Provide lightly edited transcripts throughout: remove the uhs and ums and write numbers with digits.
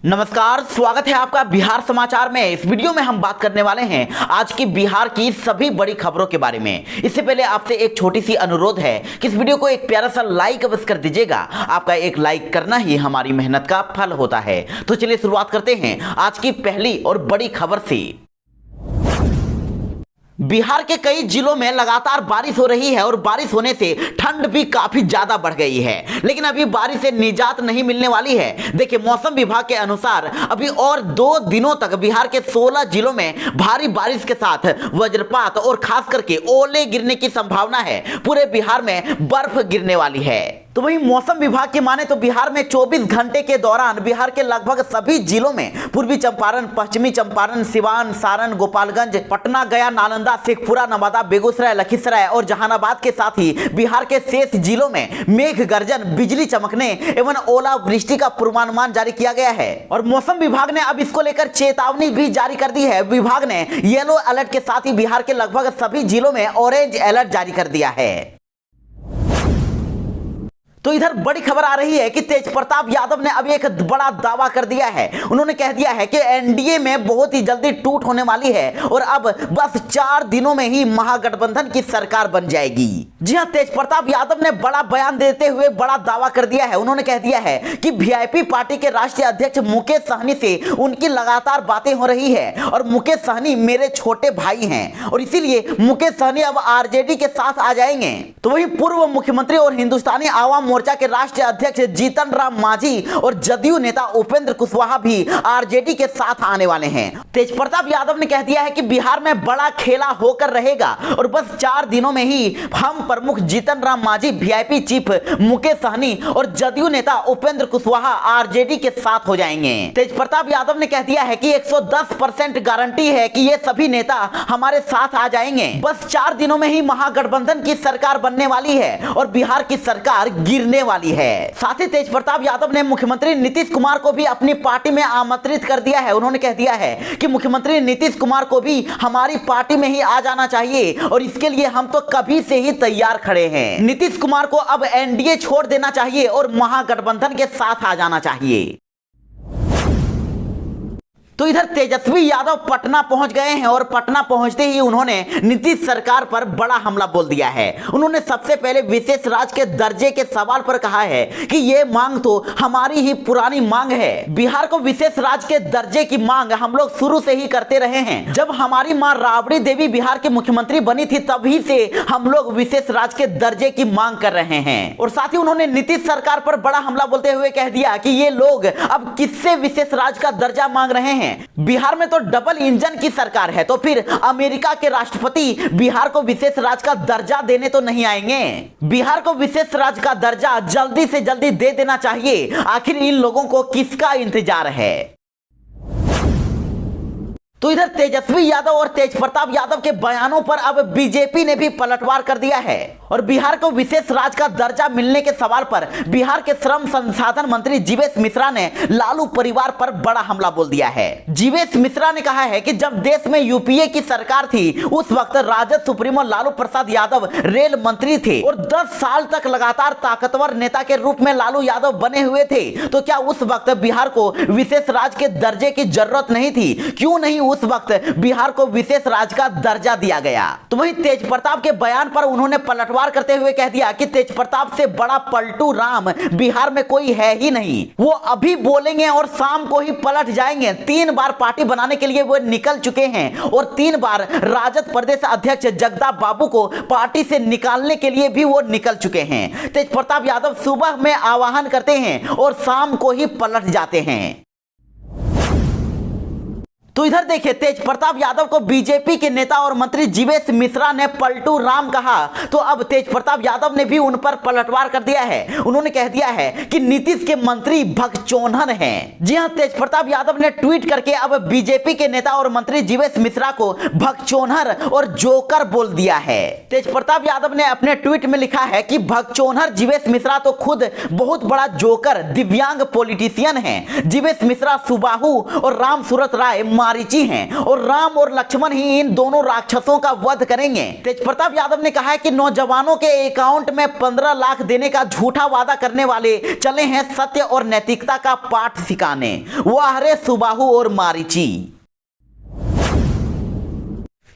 नमस्कार, स्वागत है आपका बिहार समाचार में। इस वीडियो में हम बात करने वाले हैं आज की बिहार की सभी बड़ी खबरों के बारे में। इससे पहले आपसे एक छोटी सी अनुरोध है कि इस वीडियो को एक प्यारा सा लाइक अवश्य कर दीजिएगा। आपका एक लाइक करना ही हमारी मेहनत का फल होता है। तो चलिए शुरुआत करते हैं आज की पहली और बड़ी खबर से। बिहार के कई जिलों में लगातार बारिश हो रही है और बारिश होने से ठंड भी काफी ज्यादा बढ़ गई है, लेकिन अभी बारिश से निजात नहीं मिलने वाली है। देखिए, मौसम विभाग के अनुसार अभी और 2 दिनों तक बिहार के 16 जिलों में भारी बारिश के साथ वज्रपात और खास करके ओले गिरने की संभावना है। पूरे बिहार में बर्फ गिरने वाली है। तो वहीं मौसम विभाग की माने तो बिहार में 24 घंटे के दौरान बिहार के लगभग सभी जिलों में पूर्वी चंपारण, पश्चिमी चंपारण, सिवान, सारण, गोपालगंज, पटना, गया, नालंदा, शेखपुरा, नवादा, बेगूसराय, लखीसराय और जहानाबाद के साथ ही बिहार के शेष जिलों में मेघ गर्जन, बिजली चमकने एवं ओलावृष्टि का पूर्वानुमान जारी किया गया है। और मौसम विभाग ने अब इसको लेकर चेतावनी भी जारी कर दी है। विभाग ने येलो अलर्ट के साथ ही बिहार के लगभग सभी जिलों में ऑरेंज अलर्ट जारी कर दिया है। तो इधर बड़ी खबर आ रही है कि तेजप्रताप यादव ने अभी एक बड़ा दावा कर दिया है। उन्होंने कह दिया है कि एनडीए में बहुत ही जल्दी टूट होने वाली है और अब बस 4 दिनों में ही महागठबंधन की सरकार बन जाएगी। जी हां, तेजप्रताप यादव ने बड़ा बयान देते हुए बड़ा दावा कर दिया है। उन्होंने कह दिया है कि वीआईपी पार्टी के राष्ट्रीय अध्यक्ष मुकेश सहनी से उनकी लगातार बातें हो रही है और मुकेश सहनी मेरे छोटे भाई हैं और इसीलिए मुकेश सहनी अब आरजेडी के साथ आ जाएंगे। तो वहीं पूर्व मुख्यमंत्री और हिंदुस्तानी आवाम मोर्चा के राष्ट्रीय अध्यक्ष जीतन राम मांझी और जदयू नेता उपेंद्र कुशवाहा भी आरजेडी के साथ आने वाले हैं। तेजप्रताप यादव ने कह दिया है कि बिहार में बड़ा खेला होकर रहेगा और बस 4 दिनों में ही हम प्रमुख जीतन राम मांझी, वीआईपी चीफ मुकेश सहनी और जदयू नेता उपेंद्र कुशवाहा आरजेडी के साथ हो जाएंगे। तेजप्रताप यादव ने कह दिया है कि 110% गारंटी है कि ये सभी नेता हमारे साथ आ जाएंगे। बस 4 दिनों में ही महागठबंधन की सरकार बनने वाली है और बिहार की सरकार गिरने वाली है। साथ ही तेजप्रताप यादव ने मुख्यमंत्री नीतीश कुमार को भी अपनी पार्टी में आमंत्रित कर दिया है। उन्होंने कह दिया है कि मुख्यमंत्री नीतीश कुमार को भी हमारी पार्टी में ही आ जाना चाहिए और इसके लिए हम तो कभी से ही तैयार खड़े हैं। नीतीश कुमार को अब एनडीए छोड़ देना चाहिए और महागठबंधन के साथ आ जाना चाहिए। तो इधर तेजस्वी यादव पटना पहुंच गए हैं और पटना पहुंचते ही उन्होंने नीतीश सरकार पर बड़ा हमला बोल दिया है। उन्होंने सबसे पहले विशेष राज्य के दर्जे के सवाल पर कहा है कि यह मांग तो हमारी ही पुरानी मांग है। बिहार को विशेष राज्य के दर्जे की मांग हम लोग शुरू से ही करते रहे हैं। जब हमारी मां राबड़ी देवी बिहार के मुख्यमंत्री बनी थी तभी से हम लोग विशेष राज्य के दर्जे की मांग कर रहे हैं। और साथ ही उन्होंने नीतीश सरकार पर बड़ा हमला बोलते हुए कह दिया कि ये लोग अब किससे विशेष राज्य का दर्जा मांग रहे हैं। बिहार में तो डबल इंजन की सरकार है, तो फिर अमेरिका के राष्ट्रपति बिहार को विशेष राज्य का दर्जा देने तो नहीं आएंगे। बिहार को विशेष राज्य का दर्जा जल्दी से जल्दी दे देना चाहिए। आखिर इन लोगों को किसका इंतजार है। तो इधर तेजस्वी यादव और तेजप्रताप यादव के बयानों पर अब बीजेपी ने भी पलटवार कर दिया है और बिहार को विशेष राज्य का दर्जा मिलने के सवाल पर बिहार के श्रम संसाधन मंत्री जीवेश मिश्रा ने लालू परिवार पर बड़ा हमला बोल दिया है। जीवेश मिश्रा ने कहा है कि जब देश में यूपीए की सरकार थी उस वक्त राजद सुप्रीमो लालू प्रसाद यादव रेल मंत्री थे और 10 साल तक लगातार ताकतवर नेता के रूप में लालू यादव बने हुए थे। तो क्या उस वक्त बिहार को विशेष राज्य के दर्जे की जरूरत नहीं थी? क्यों नहीं उस वक्त बिहार को विशेष राज्य का दर्जा दिया गया? तो वहीं तेजप्रताप के बयान पर उन्होंने पलटवार करते हुए कह दिया कि तेजप्रताप से बड़ा पलटू राम बिहार में कोई है ही नहीं। वो अभी बोलेंगे और शाम को ही पलट जाएंगे। 3 बार पार्टी बनाने के लिए वो निकल चुके हैं और 3 बार राजद प्रदेश अध्यक्ष जगदाप बाबू को पार्टी से निकालने के लिए भी वो निकल चुके हैं। तेजप्रताप यादव सुबह में आह्वान करते हैं और शाम को ही पलट जाते हैं। तो इधर देखिए, तेजप्रताप यादव को बीजेपी के नेता और मंत्री जीवेश मिश्रा ने पलटू राम कहा तो अब तेजप्रताप यादव ने भी उन पर पलटवार कर दिया है। उन्होंने कह दिया है कि नीतीश के मंत्री भगचोदन हैं। जी हां, तेजप्रताप यादव ने ट्वीट करके अब बीजेपी के नेता और मंत्री जीवेश मिश्रा को भगचोदन और जोकर बोल दिया है। तेजप्रताप यादव ने अपने ट्वीट में लिखा है कि भगचोदन जीवेश मिश्रा तो खुद बहुत बड़ा जोकर दिव्यांग पॉलिटिशियन है। जीवेश मिश्रा सुबाहु और राम सूरत राय मारीची हैं और राम और लक्ष्मण ही इन दोनों राक्षसों का वध करेंगे। तेजप्रताप यादव ने कहा है कि नौजवानों के अकाउंट में 15 लाख देने का झूठा वादा करने वाले चले हैं सत्य और नैतिकता का पाठ सिखाने। वाह रे सुबाहु और मारीची।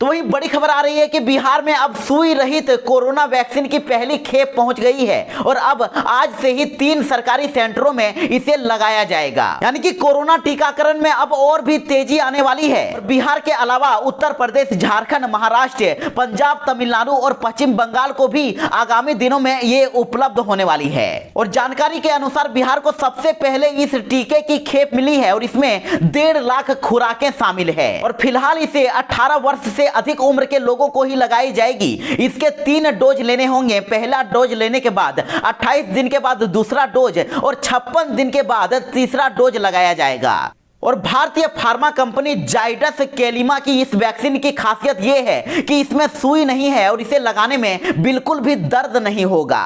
तो वहीं बड़ी खबर आ रही है कि बिहार में अब सुई रहित कोरोना वैक्सीन की पहली खेप पहुंच गई है और अब आज से ही 3 सरकारी सेंटरों में इसे लगाया जाएगा। यानी कि कोरोना टीकाकरण में अब और भी तेजी आने वाली है। और बिहार के अलावा उत्तर प्रदेश, झारखंड, महाराष्ट्र, पंजाब, तमिलनाडु और पश्चिम बंगाल को भी आगामी दिनों में ये उपलब्ध होने वाली है। और जानकारी के अनुसार बिहार को सबसे पहले इस टीके की खेप मिली है और इसमें 1.5 लाख खुराकें शामिल है और फिलहाल इसे 18 वर्ष से अधिक उम्र के लोगों को ही लगाई जाएगी। इसके 3 डोज लेने होंगे। पहला डोज लेने के बाद 28 दिन के बाद दूसरा डोज और 56 दिन के बाद तीसरा डोज लगाया जाएगा। और भारतीय फार्मा कंपनी जाइडस कैडिला की इस वैक्सीन की खासियत यह है कि इसमें सुई नहीं है और इसे लगाने में बिल्कुल भी दर्द नहीं होगा।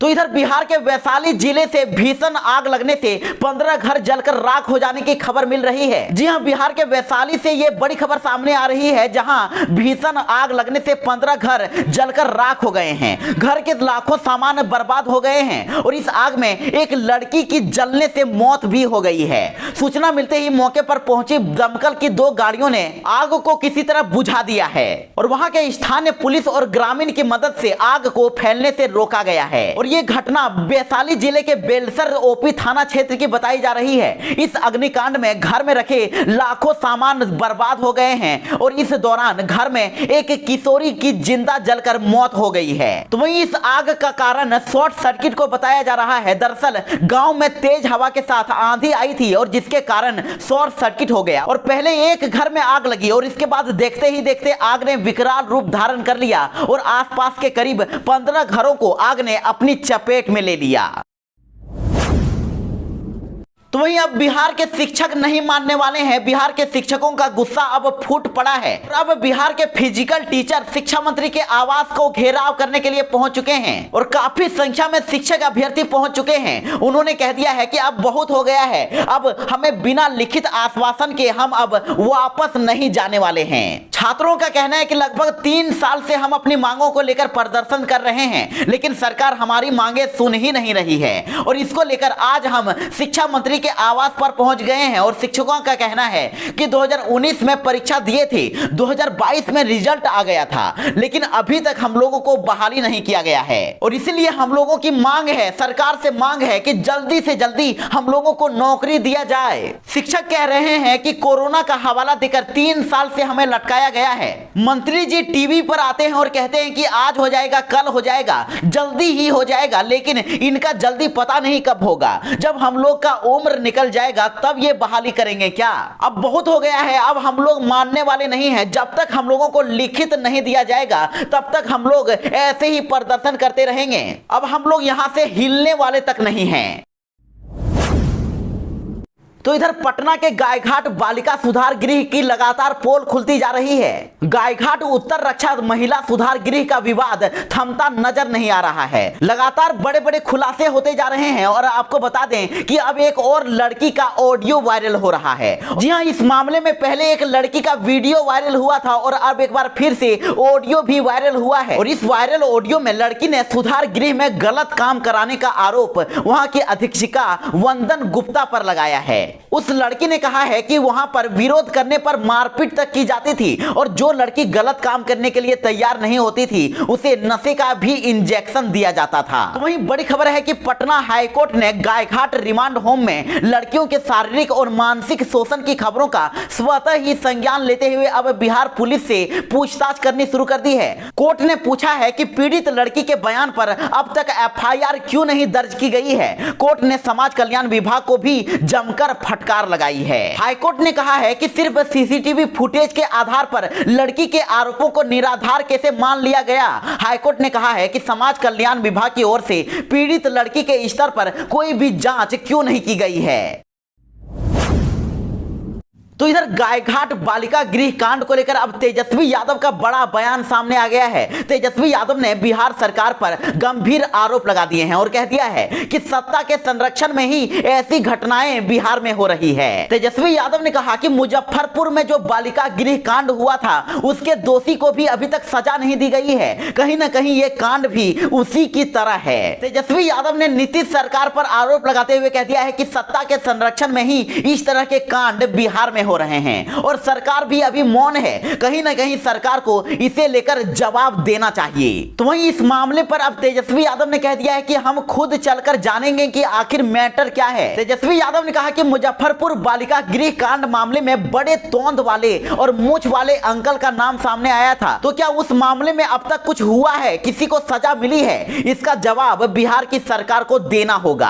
तो इधर बिहार के वैशाली जिले से भीषण आग लगने से 15 घर जलकर राख हो जाने की खबर मिल रही है। जी हां, बिहार के वैशाली से ये बड़ी खबर सामने आ रही है जहां भीषण आग लगने से 15 घर जलकर राख हो गए हैं। घर के लाखों सामान बर्बाद हो गए हैं और इस आग में एक लड़की की जलने से मौत भी हो गई है। सूचना मिलते ही मौके पर पहुंची दमकल की 2 गाड़ियों ने आग को किसी तरह बुझा दिया है और वहां के स्थानीय पुलिस और ग्रामीण की मदद से आग को फैलने से रोका गया है। और ये घटना वैशाली जिले के बेलसर ओपी थाना क्षेत्र की बताई जा रही है। इस अग्निकांड में घर में रखे लाखों सामान बर्बाद हो गए हैं और इस दौरान घर में एक किशोरी की जिंदा जलकर मौत हो गई है। तो वहीं इस आग का कारण शॉर्ट सर्किट को बताया जा रहा है। दरअसल गांव में तेज हवा के साथ आंधी आई थी और जिसके कारण शॉर्ट सर्किट हो गया और पहले एक घर में आग लगी और इसके बाद देखते ही देखते आग ने विकराल रूप धारण कर लिया और आसपास के करीब 15 घरों को आग ने अपनी चपेट में ले लिया। तो वहीं अब बिहार के शिक्षक नहीं मानने वाले हैं। बिहार के शिक्षकों का गुस्सा अब फूट पड़ा है। अब बिहार के फिजिकल टीचर शिक्षा मंत्री के आवास को घेराव करने के लिए पहुंच चुके हैं और काफी संख्या में शिक्षक अभ्यर्थी पहुंच चुके हैं। उन्होंने कह दिया है कि अब बहुत हो गया है, अब हमें बिना लिखित आश्वासन के हम अब वापस नहीं जाने वाले हैं। छात्रों का कहना है कि लगभग 3 साल से हम अपनी मांगों को लेकर प्रदर्शन कर रहे हैं लेकिन सरकार हमारी मांगे सुन ही नहीं रही है और इसको लेकर आज हम शिक्षा मंत्री के आवास पर पहुंच गए हैं। और शिक्षकों का कहना है कि 2019 में परीक्षा दिए थे, 2022 में रिजल्ट आ गया था लेकिन अभी तक हम लोगों को बहाली नहीं किया गया है और इसलिए हम लोगों की मांग है, सरकार से मांग है कि जल्दी से जल्दी हम लोगों को नौकरी दिया जाए। शिक्षक कह रहे हैं कि कोरोना का हवाला देकर 3 साल से हमें लटकाया गया है। मंत्री जी टीवी पर आते हैं और कहते हैं कि आज हो जाएगा, कल हो जाएगा, जल्दी ही हो जाएगा, लेकिन इनका जल्दी पता नहीं कब होगा। जब हम लोग का उम्र निकल जाएगा तब ये बहाली करेंगे क्या? अब बहुत हो गया है, अब हम लोग मानने वाले नहीं हैं। जब तक हम लोगों को लिखित नहीं दिया जाएगा तब तक हम लोग ऐसे ही प्रदर्शन करते रहेंगे। अब हम लोग यहां से हिलने वाले तक नहीं हैं। तो इधर पटना के गायघाट बालिका सुधार गृह की लगातार पोल खुलती जा रही है। गायघाट उत्तर रक्षा महिला सुधार गृह का विवाद थमता नजर नहीं आ रहा है। लगातार बड़े बड़े खुलासे होते जा रहे हैं और आपको बता दें कि अब एक और लड़की का ऑडियो वायरल हो रहा है। जी हां, इस मामले में पहले एक लड़की का वीडियो वायरल हुआ था और अब एक बार फिर से ऑडियो भी वायरल हुआ है और इस वायरल ऑडियो में लड़की ने सुधार गृह में गलत काम कराने का आरोप वहां की अधीक्षिका वंदन गुप्ता पर लगाया है। उस लड़की ने कहा है कि वहां पर विरोध करने पर मारपीट तक की जाती थी और जो लड़की गलत काम करने के लिए तैयार नहीं होती थी उसे नशे का भी इंजेक्शन दिया जाता था। तो वहीं बड़ी खबर है कि पटना हाईकोर्ट ने गायघाट रिमांड होम में लड़कियों के शारीरिक और मानसिक शोषण की खबरों का स्वतः ही संज्ञान लेते हुए अब बिहार पुलिस से पूछताछ करनी शुरू कर दी है। कोर्ट ने पूछा है कि पीड़ित लड़की के बयान पर अब तक एफआईआर क्यों नहीं दर्ज की गई है। कोर्ट ने समाज कल्याण विभाग को भी जमकर फटकार लगाई है। हाईकोर्ट ने कहा है कि सिर्फ सीसीटीवी फुटेज के आधार पर लड़की के आरोपों को निराधार कैसे मान लिया गया। हाईकोर्ट ने कहा है कि समाज कल्याण विभाग की ओर से पीड़ित लड़की के स्तर पर कोई भी जांच क्यों नहीं की गई है। तो इधर गायघाट बालिका गृह कांड को लेकर अब तेजस्वी यादव का बड़ा बयान सामने आ गया है। तेजस्वी यादव ने बिहार सरकार पर गंभीर आरोप लगा दिए हैं और कह दिया है कि सत्ता के संरक्षण में ही ऐसी घटनाएं बिहार में हो रही है। तेजस्वी यादव ने कहा कि मुजफ्फरपुर में जो बालिका गृह कांड हुआ था उसके दोषी को भी अभी तक सजा नहीं दी गई है। कहीं ना कहीं ये कांड भी उसी की तरह है। तेजस्वी यादव ने नीतीश सरकार पर आरोप लगाते हुए कह दिया है कि सत्ता के संरक्षण में ही इस तरह के कांड बिहार में हो रहे हैं और सरकार भी अभी मौन है। कहीं ना कहीं सरकार को इसे लेकर जवाब देना चाहिए। तो वहीं इस मामले पर अब तेजस्वी यादव ने कह दिया है कि हम खुद चलकर जानेंगे कि आखिर मैटर क्या है। तेजस्वी यादव ने कहा कि मुजफ्फरपुर बालिका गृह कांड मामले में बड़े तोंद वाले और मूंछ वाले अंकल का नाम सामने आया था, तो क्या उस मामले में अब तक कुछ हुआ है, किसी को सजा मिली है? इसका जवाब बिहार की सरकार को देना होगा।